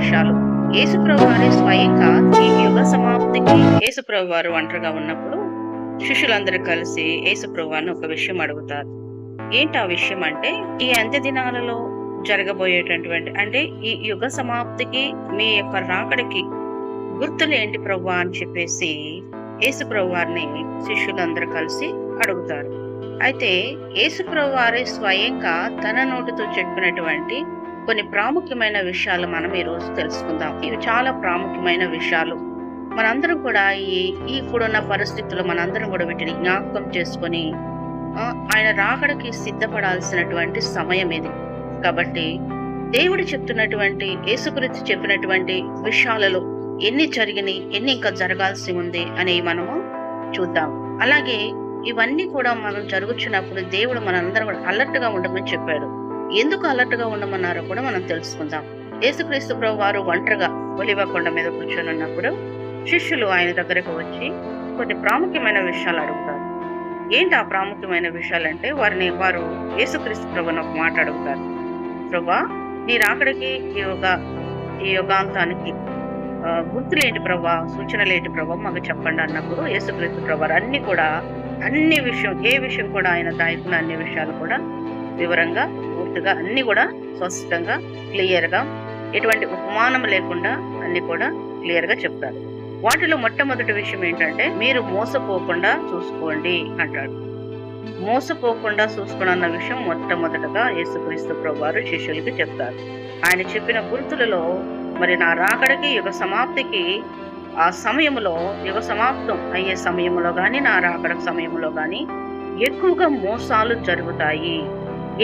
విషయాలు. యేసుప్రభు వారే స్వయంగా ఈ యుగ సమాప్తికి యేసుప్రభు వారు ఒంటరిగా ఉన్నప్పుడు శిష్యులందరూ కలిసి యేసుప్రభు వారిని ఒక విషయం అడుగుతారు. ఏంటి ఆ విషయం అంటే, ఈ అంత్య దినాలలో జరగబోయేటటువంటి అంటే ఈ యుగ సమాప్తికి మీ యొక్క రాకడికి గుర్తులు ఏంటి ప్రభువా అని చెప్పేసి యేసుప్రభు వారిని శిష్యులందరూ కలిసి అడుగుతారు. అయితే యేసుప్రభు వారే స్వయంగా తన నోటితో చెప్పినటువంటి కొన్ని ప్రాముఖ్యమైన విషయాలు మనం ఈ రోజు తెలుసుకుందాం. ఇవి చాలా ప్రాముఖ్యమైన విషయాలు. మనందరం కూడా ఇప్పుడున్న పరిస్థితుల్లో మనందరం కూడా వీటిని జ్ఞాపకం చేసుకొని ఆయన రాకడికి సిద్ధపడాల్సినటువంటి సమయం ఇది. కాబట్టి దేవుడు చెప్తున్నటువంటి, యేసుక్రీస్తు చెప్పినటువంటి విషయాలలో ఎన్ని జరిగినాయి, ఎన్ని ఇంకా జరగాల్సి ఉంది అనేవి మనము చూద్దాం. అలాగే ఇవన్నీ కూడా మనం జరుగుతున్నప్పుడు దేవుడు మనందరం కూడా అలర్ట్ గా ఉండమని చెప్పాడు. ఎందుకు అలర్ట్ గా ఉండమన్నారో కూడా మనం తెలుసుకుందాం. యేసుక్రీస్తు ప్రభు వారు ఒంటరిగా ఒలీవ కొండ మీద కూర్చొని ఉన్నప్పుడు శిష్యులు ఆయన దగ్గరకు వచ్చి కొన్ని ప్రాముఖ్యమైన విషయాలు అడుగుతారు. ఏంటి ఆ ప్రాముఖ్యమైన విషయాలంటే, వారు యేసుక్రీస్తు ప్రభుని ఒక మాట అడుగుతారు. ప్రభా, నీ రాకడికి ఈ యుగాంతానికి గుర్తులేంటి ప్రభా, సూచనలేంటి ప్రభా, మాకు చెప్పండి అన్నప్పుడు యేసుక్రీస్తు ప్రభు అన్ని విషయం, ఏ విషయం కూడా ఆయన దాయకున్న అన్ని విషయాలు కూడా వివరంగా, పూర్తిగా అన్ని కూడా స్పష్టంగా, క్లియర్ గా, ఎటువంటి ఉపమానం లేకుండా అన్ని కూడా క్లియర్ గా చెప్తారు. వాటిలో మొట్టమొదటి విషయం ఏంటంటే, మీరు మోసపోకుండా చూసుకోండి అంటాడు. మోసపోకుండా చూసుకోండి అన్న విషయం మొట్టమొదటగా యేసుక్రీస్తు ప్రభు వారు శిష్యులకి చెప్తారు. ఆయన చెప్పిన గుర్తులలో మరి నా రాకడికి యుగ సమాప్తికి ఆ సమయంలో, యుగ సమాప్తం అయ్యే సమయంలో గాని, నా రాకడ సమయంలో గాని ఎక్కువగా మోసాలు జరుగుతాయి.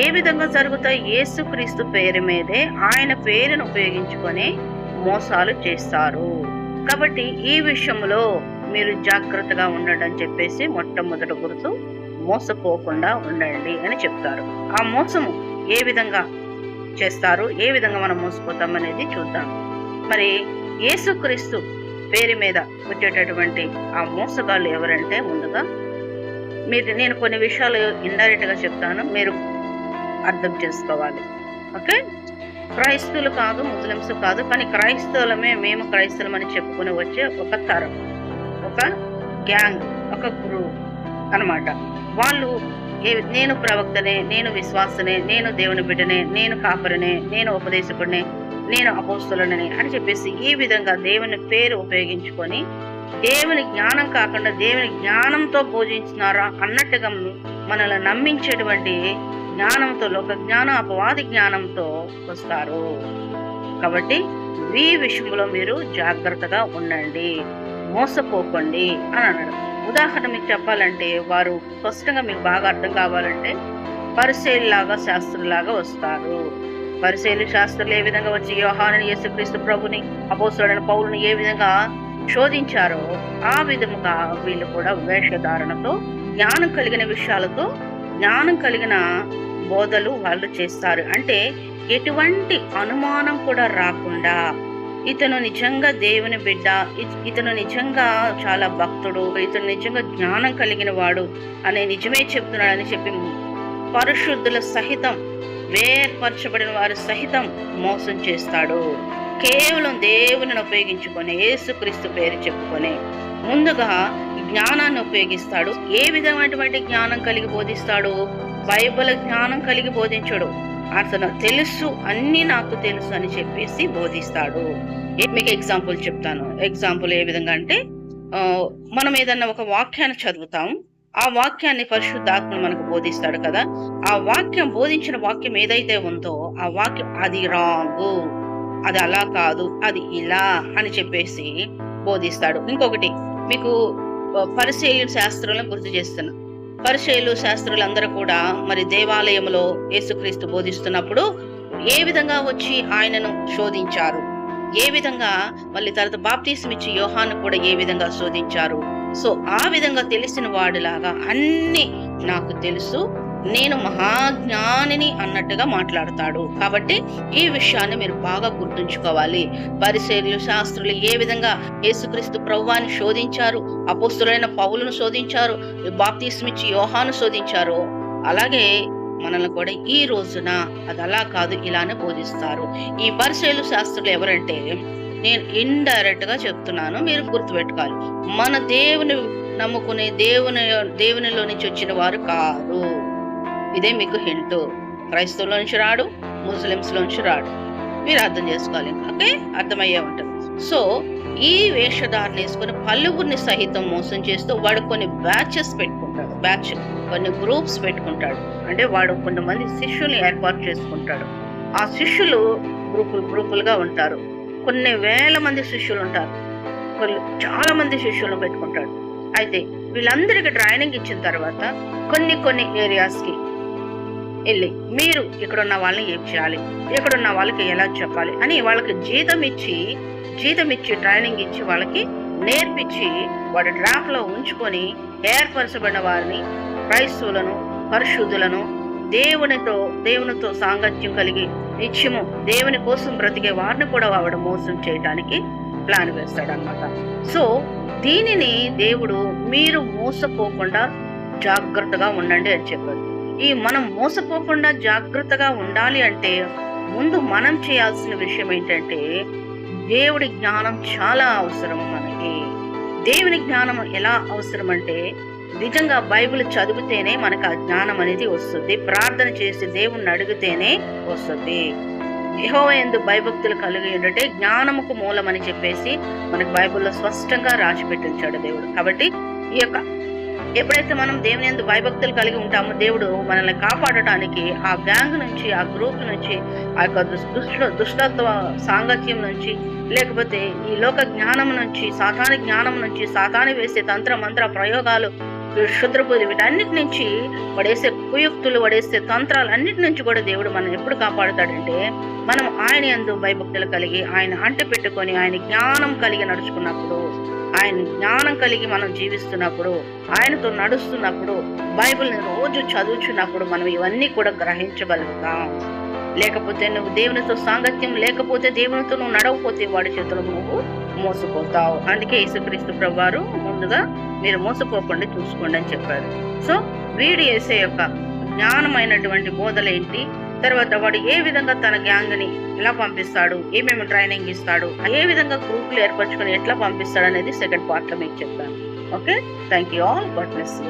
ఏ విధంగా జరుగుతాయి? యేసుక్రీస్తు పేరు మీదే, ఆయన పేరును ఉపయోగించుకొని మోసాలు చేస్తారు. కాబట్టి ఈ విషయంలో మీరు జాగ్రత్తగా ఉండండి అని చెప్పేసి మొట్టమొదటి గుర్తు మోసపోకుండా ఉండండి అని చెప్తారు. ఆ మోసము ఏ విధంగా చేస్తారు, ఏ విధంగా మనం మోసపోతాం అనేది చూద్దాం. మరి యేసుక్రీస్తు పేరు మీద వచ్చేటటువంటి ఆ మోసగాళ్ళు ఎవరంటే, ముందుగా నేను కొన్ని విషయాలు ఇండైరెక్ట్ గా చెప్తాను, మీరు అర్థం చేసుకోవాలి. ఓకే, క్రైస్తవులు కాదు, ముస్లిమ్స్ కాదు, కానీ క్రైస్తవులమే, మేము క్రైస్తవులమని చెప్పుకుని వచ్చే ఒక తరం, ఒక గ్యాంగ్, ఒక గ్రూప్ అన్నమాట. వాళ్ళు నేను ప్రవక్తనే, నేను విశ్వాసనే, నేను దేవుని బిడ్డనే, నేను కాపరినే, నేను ఉపదేశకుడినే, నేను అపోస్తలుడనే అని చెప్పేసి ఈ విధంగా దేవుని పేరు ఉపయోగించుకొని దేవుని జ్ఞానం కాకుండా దేవుని జ్ఞానంతో బోధించినారా అన్నట్టుగా మనల్ని నమ్మించేటువంటి జ్ఞానంతో, లోక జ్ఞానం, అపవాది జ్ఞానంతో వస్తారు. కాబట్టి ఈ విషయంలో మీరు జాగ్రత్తగా ఉండండి, మోసపోకండి అని అన్నాడు. ఉదాహరణ మీకు చెప్పాలంటే, వారు స్పష్టంగా మీకు బాగా అర్థం కావాలంటే, పరిసయ్యుల్లాగా, శాస్త్రులాగా వస్తారు. పరిసయ్యులు, శాస్త్రులు ఏ విధంగా వచ్చి యోహానుని, యేసుక్రీస్తు ప్రభుని, అపోస్తలుడైన పౌలుని ఏ విధంగా శోధించారో ఆ విధముగా వీళ్ళు కూడా వేషధారణతో, జ్ఞానం కలిగిన విషయాలతో, జ్ఞానం కలిగిన బోధలు వాళ్ళు చేస్తారు. అంటే ఎటువంటి అనుమానం కూడా రాకుండా, ఇతను నిజంగా దేవుని బిడ్డ, ఇతను నిజంగా చాలా భక్తుడు, ఇతను నిజంగా జ్ఞానం కలిగిన వాడు అనే నిజమే చెప్తున్నాడని చెప్పి పరిశుద్ధుల సహితం, వేర్పరచబడిన వారు సహితం మోసం చేస్తాడు. కేవలం దేవుని ఉపయోగించుకొని, యేసుక్రీస్తు పేరు చెప్పుకొని ముందుగా జ్ఞానాన్ని ఉపయోగిస్తాడు. ఏ విధమైనటువంటి జ్ఞానం కలిగి బోధిస్తాడు? బైబిల్ జ్ఞానం కలిగి బోధించడు. అతను తెలుసు, అన్ని నాకు తెలుసు అని చెప్పేసి బోధిస్తాడు. మీకు ఎగ్జాంపుల్ చెప్తాను. ఎగ్జాంపుల్ ఏ విధంగా అంటే, మనం ఏదన్నా ఒక వాక్యాన్ని చదువుతాం, ఆ వాక్యాన్ని పరిశుద్ధాత్మ మనకు బోధిస్తాడు కదా. ఆ వాక్యం, బోధించిన వాక్యం ఏదైతే ఉందో ఆ వాక్యం అది రాంగు, అది అలా కాదు, అది ఇలా అని చెప్పేసి బోధిస్తాడు. ఇంకొకటి మీకు పరిసయ్యులు, శాస్త్రులను గుర్తు చేస్తున్నా. పరిసయ్యులు, శాస్త్రులు అందరూ కూడా మరి దేవాలయంలో యేసుక్రీస్తు బోధిస్తున్నప్పుడు ఏ విధంగా వచ్చి ఆయనను శోధించారు, ఏ విధంగా మళ్ళీ తర్వాత బాప్తీసం ఇచ్చి యోహాను కూడా ఏ విధంగా శోధించారు. సో ఆ విధంగా తెలిసిన వాడిలాగా అన్ని నాకు తెలుసు, నేను మహాజ్ఞానిని అన్నట్టుగా మాట్లాడతాడు. కాబట్టి ఈ విషయాన్ని మీరు బాగా గుర్తుంచుకోవాలి. పరిసయ్యులు, శాస్త్రులు ఏ విధంగా యేసుక్రీస్తు ప్రభువాన్ని శోధించారు, అపోస్తలుడైన పౌలును శోధించారు, బాప్తీసం ఇచ్చి యోహాను శోధించారు, అలాగే మనల్ని కూడా ఈ రోజున అది అలా కాదు ఇలానే బోధిస్తారు. ఈ పరిసయ్యులు శాస్త్రులు ఎవరంటే, నేను ఇండైరెక్ట్ గా చెప్తున్నాను, మీరు గుర్తుపెట్టుకోవాలి. మన దేవుని నమ్ముకునే దేవునిలో నుంచి వచ్చిన వారు కాదు. ఇదే మీకు హింట్. క్రైస్తవుల నుంచి రాడు, ముస్లిమ్స్ నుంచి రాడు. మీరు అర్థం చేసుకోవాలి. ఓకే, అర్థమయ్యే ఉంటుంది. సో ఈ వేషధారణ వేసుకుని పలువురిని సహితం మోసం చేస్తూ వాడు కొన్ని బ్యాచెస్ పెట్టుకుంటాడు. కొన్ని గ్రూప్స్ పెట్టుకుంటాడు. అంటే వాడు కొంతమంది శిష్యుల్ని ఏర్పాటు చేసుకుంటాడు. ఆ శిష్యులు గ్రూపులుగా ఉంటారు. కొన్ని వేల మంది శిష్యులు ఉంటారు. చాలా మంది శిష్యులను పెట్టుకుంటాడు. అయితే వీళ్ళందరికీ ట్రైనింగ్ ఇచ్చిన తర్వాత కొన్ని ఏరియాస్కి వెళ్ళి మీరు ఇక్కడున్న వాళ్ళని ఏం చేయాలి, ఇక్కడున్న వాళ్ళకి ఎలా చెప్పాలి అని వాళ్ళకి జీతం ఇచ్చి ట్రైనింగ్ ఇచ్చి వాళ్ళకి నేర్పించి వాడి ట్రాప్ లో ఉంచుకొని ఏర్పరచబడిన వారిని, క్రైస్తవులను, పరిశుద్ధులను, దేవునితో సాంగత్యం కలిగి నిత్యము దేవుని కోసం బ్రతికే వారిని కూడా వాడు మోసం చేయడానికి ప్లాన్ వేస్తాడు అన్నమాట. సో దీనిని దేవుడు మీరు మోసపోకుండా జాగ్రత్తగా ఉండండి అని చెప్పాడు. మనం మోసపోకుండా జాగ్రత్తగా ఉండాలి అంటే ముందు మనం చేయాల్సిన విషయం ఏంటంటే, దేవుడి జ్ఞానం చాలా అవసరం మనకి. దేవుని జ్ఞానం ఎలా అవసరం అంటే, నిజంగా బైబిల్ చదివితేనే మనకు ఆ జ్ఞానం అనేది వస్తుంది. ప్రార్థన చేసి దేవుణ్ణి అడిగితేనే వస్తుంది. యెహోవా యందు భయభక్తులు కలిగి ఉంటే జ్ఞానముకు మూలం అని చెప్పేసి మనకు బైబిల్లో స్పష్టంగా రాసి పెట్టించాడు దేవుడు. కాబట్టి ఎప్పుడైతే మనం దేవుని యందు భయభక్తులు కలిగి ఉంటామో దేవుడు మనల్ని కాపాడటానికి ఆ గ్యాంగ్ నుంచి, ఆ గ్రూప్ నుంచి, ఆ యొక్క దుష్టత్వ సాంగత్యం నుంచి, లేకపోతే ఈ లోక జ్ఞానం నుంచి, సాతాని జ్ఞానం నుంచి, సాతాని వేసే తంత్ర మంత్ర ప్రయోగాలు, క్షుద్రబుద్ధి, వీటన్నిటి నుంచి పడేసే కుయుక్తులు, పడేసే తంత్రాలు అన్నిటి నుంచి కూడా దేవుడు మనం ఎప్పుడు కాపాడుతాడంటే, మనం ఆయన యందు భయభక్తులు కలిగి ఆయన అంటి పెట్టుకొని ఆయన జ్ఞానం కలిగి నడుచుకున్నప్పుడు, ఆయన జ్ఞానం కలిగి మనం జీవిస్తున్నప్పుడు, ఆయనతో నడుస్తున్నప్పుడు, బైబిల్ని రోజు చదువుచున్నప్పుడు మనం ఇవన్నీ కూడా గ్రహించగలుగుతాం. లేకపోతే నువ్వు దేవునితో సాంగత్యం లేకపోతే, దేవునితో నువ్వు నడవకపోతే వాడి చేతులు నువ్వు మోసపోతావు. అందుకే యేసుక్రీస్తు ప్రభువారు ముందుగా మీరు మోసపోకుండా చూసుకోండి అని చెప్పారు. సో వీడు యేసే యొక్క జ్ఞానమైనటువంటి బోధలేంటి, తర్వాత వాడు ఏ విధంగా తన గ్యాంగ్ని ఎలా పంపిస్తాడు, ఏమేమి ట్రైనింగ్ ఇస్తాడు, ఏ విధంగా గ్రూపులు ఏర్పరచుకొని ఎట్లా పంపిస్తాడు అనేది సెకండ్ పార్ట్ లో మీకు చెప్తాను. Okay, thank you all. God bless you.